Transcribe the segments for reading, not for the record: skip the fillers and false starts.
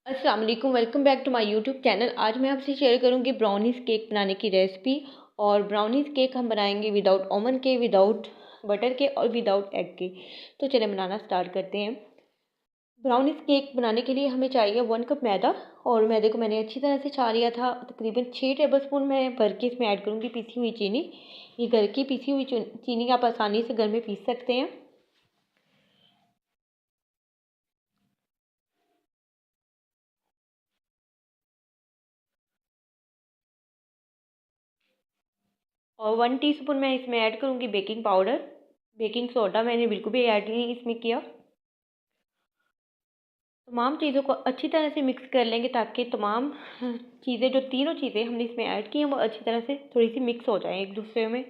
अस्सलाम वालेकुम, welcome back to my YouTube channel. आज मैं आपसे शेयर करूंगी ब्राउनीज़ केक बनाने की रेसिपी। और ब्राउनीज़ केक हम बनाएंगे विदाउट ओवन के, विदाउट बटर के और विदाउट एग के। तो चलिए बनाना स्टार्ट करते हैं। ब्राउनीज़ केक बनाने के लिए हमें चाहिए 1 कप मैदा। और मैदे को मैंने अच्छी तरह से छा लिया था। तकरीबन 6 टेबलस्पून मैं भर के इसमें ऐड करूँगी पीसी हुई चीनी। ये घर की पीसी हुई चीनी आप आसानी से घर में पीस सकते हैं। और 1 टीस्पून मैं इसमें ऐड करूँगी बेकिंग पाउडर। बेकिंग सोडा मैंने बिल्कुल भी ऐड नहीं इसमें किया। तमाम चीज़ों को अच्छी तरह से मिक्स कर लेंगे ताकि तमाम चीज़ें, जो तीनों चीज़ें हमने इसमें ऐड की हैं, वो अच्छी तरह से थोड़ी सी मिक्स हो जाएं एक दूसरे में।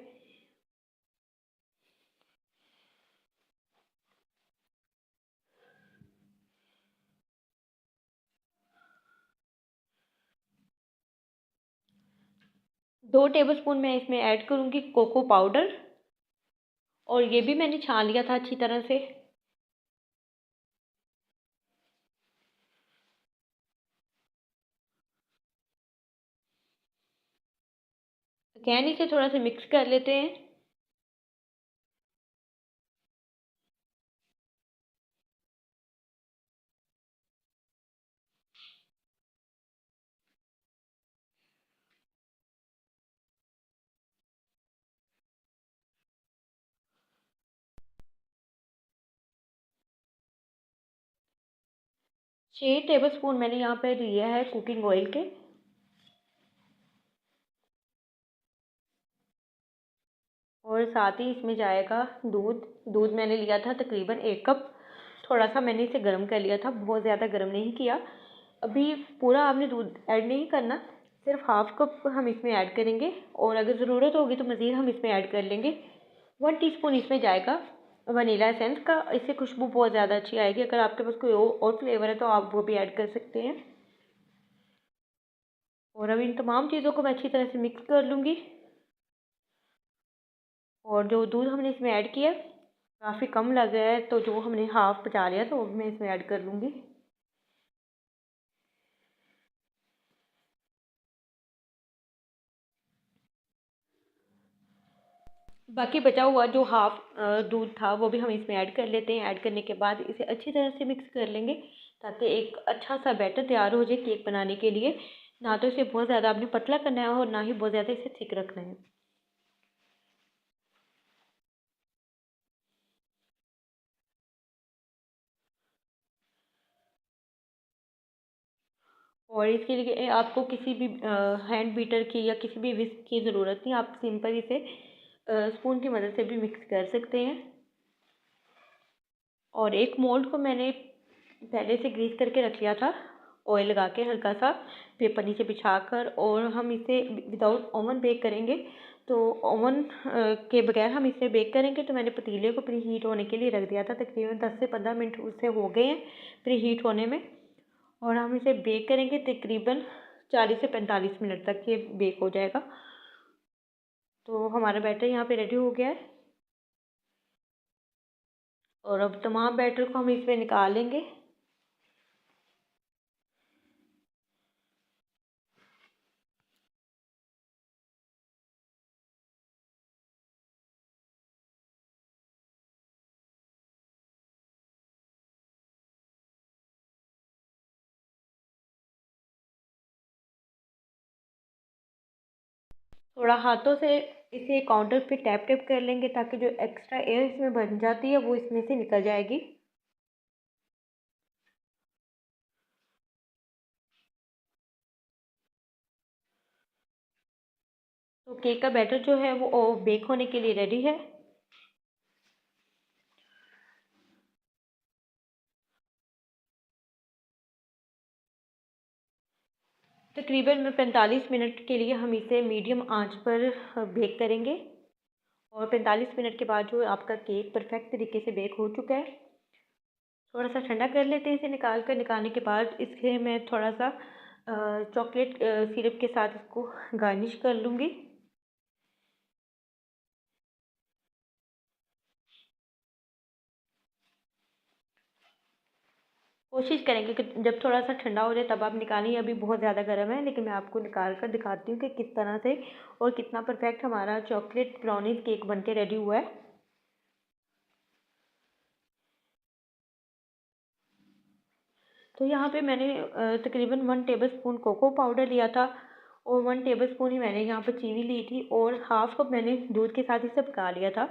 2 टेबलस्पून मैं इसमें ऐड करूँगी कोको पाउडर। और ये भी मैंने छान लिया था अच्छी तरह से। अगैन इसे थोड़ा सा मिक्स कर लेते हैं। छः टेबलस्पून मैंने यहाँ पे लिया है कुकिंग ऑयल के। और साथ ही इसमें जाएगा दूध। दूध मैंने लिया था तकरीबन 1 कप। थोड़ा सा मैंने इसे गर्म कर लिया था, बहुत ज़्यादा गर्म नहीं किया। अभी पूरा आपने दूध ऐड नहीं करना, सिर्फ 1/2 कप हम इसमें ऐड करेंगे। और अगर ज़रूरत होगी तो मज़ीद हम इसमें ऐड कर लेंगे। 1 टीस्पून इसमें जाएगा वनीला एसेंस का। इससे खुशबू बहुत ज़्यादा अच्छी आएगी। अगर आपके पास कोई और फ्लेवर है तो आप वो भी ऐड कर सकते हैं। और अब इन तमाम चीज़ों को मैं अच्छी तरह से मिक्स कर लूँगी। और जो दूध हमने इसमें ऐड किया काफ़ी कम लग रहा है, तो जो हमने हाफ़ बचा लिया था वो भी मैं इसमें ऐड कर लूँगी। बाकी बचा हुआ जो हाफ़ दूध था वो भी हम इसमें ऐड कर लेते हैं। ऐड करने के बाद इसे अच्छी तरह से मिक्स कर लेंगे ताकि एक अच्छा सा बैटर तैयार हो जाए केक बनाने के लिए। ना तो इसे बहुत ज़्यादा आपने पतला करना है और ना ही बहुत ज़्यादा इसे थिक रखना है। और इसके लिए आपको किसी भी हैंड बीटर की या किसी भी विस्क की ज़रूरत नहीं, आप सिंपल इसे स्पून की मदद से भी मिक्स कर सकते हैं। और एक मोल्ड को मैंने पहले से ग्रीस करके रख लिया था, ऑयल लगा के हल्का सा पेपर नीचे बिछाकर। और हम इसे विदाउट ओवन बेक करेंगे। तो ओवन के बगैर हम इसे बेक करेंगे। तो मैंने पतीले को प्री हीट होने के लिए रख दिया था, तकरीबन 10 से 15 मिनट उससे हो गए हैं प्री हीट होने में। और हम इसे बेक करेंगे तकरीबन 40 से 45 मिनट तक ये बेक हो जाएगा। तो हमारा बैटर यहाँ पे रेडी हो गया है। और अब तमाम बैटर को हम इसमें निकालेंगे। थोड़ा हाथों से इसे काउंटर पे टैप टैप कर लेंगे ताकि जो एक्स्ट्रा एयर इसमें बन जाती है वो इसमें से निकल जाएगी। तो केक का बैटर जो है वो बेक होने के लिए रेडी है। तकरीबन 45 मिनट के लिए हम इसे मीडियम आंच पर बेक करेंगे। और 45 मिनट के बाद जो आपका केक परफेक्ट तरीके से बेक हो चुका है। थोड़ा सा ठंडा कर लेते हैं इसे। निकालने के बाद इसके मैं थोड़ा सा चॉकलेट सिरप के साथ इसको गार्निश कर लूँगी। कोशिश करेंगे कि जब थोड़ा सा ठंडा हो जाए तब आप निकालें। अभी बहुत ज़्यादा गर्म है, लेकिन मैं आपको निकाल कर दिखाती हूँ कि किस तरह से और कितना परफेक्ट हमारा चॉकलेट ब्राउनीज केक बन के रेडी हुआ है। तो यहाँ पे मैंने तकरीबन 1 टेबल स्पून कोको पाउडर लिया था और 1 टेबल स्पून ही मैंने यहाँ पे चीनी ली थी और हाफ़ कप मैंने दूध के साथ इसे पका लिया था।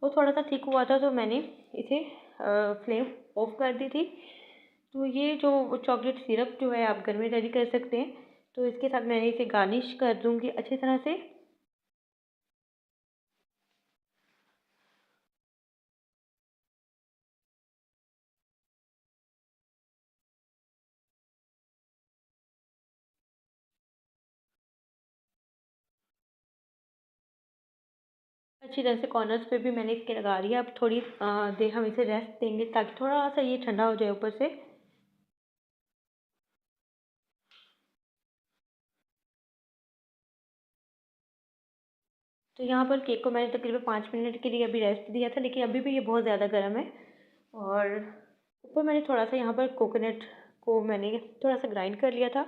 और थोड़ा सा थिक हुआ था तो मैंने इसे फ्लेम ऑफ कर दी थी। तो ये जो चॉकलेट सिरप जो है आप घर में रेडी कर सकते हैं। तो इसके साथ मैंने इसे गार्निश कर दूँगी अच्छी तरह से। अच्छी तरह से कॉर्नर्स पे भी मैंने इसके लगा दिया। अब थोड़ी देर हम इसे रेस्ट देंगे ताकि थोड़ा सा ये ठंडा हो जाए ऊपर से। तो यहाँ पर केक को मैंने तकरीबन 5 मिनट के लिए अभी रेस्ट दिया था, लेकिन अभी भी ये बहुत ज़्यादा गर्म है। और ऊपर मैंने थोड़ा सा यहाँ पर कोकोनट को मैंने थोड़ा सा ग्राइंड कर लिया था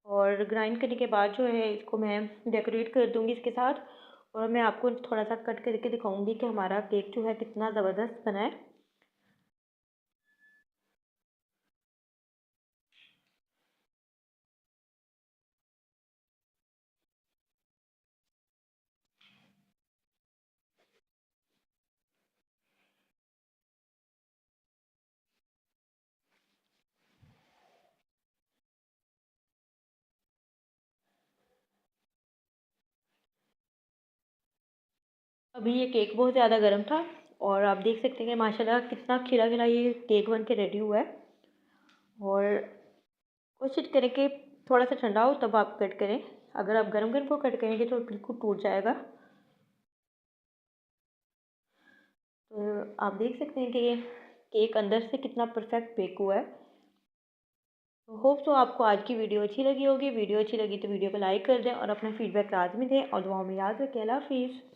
और ग्राइंड करने के बाद जो है इसको मैं डेकोरेट कर दूँगी इसके साथ। और मैं आपको थोड़ा सा कट करके दिखाऊंगी कि हमारा केक जो है कितना ज़बरदस्त बना है। अभी ये केक बहुत ज़्यादा गर्म था और आप देख सकते हैं कि माशाल्लाह कितना खिला खिला ये केक बन के रेडी हुआ है। और कोशिश करें कि थोड़ा सा ठंडा हो तब आप कट करें। अगर आप गरम गरम को कट करेंगे तो बिल्कुल टूट जाएगा। तो आप देख सकते हैं कि ये केक अंदर से कितना परफेक्ट बेक हुआ है। तो होप तो आपको आज की वीडियो अच्छी लगी होगी। वीडियो अच्छी लगी तो वीडियो को लाइक कर दें और अपना फीडबैक लाजमी दें और दुआओं में याद रखें। अल्लाह हाफिज़।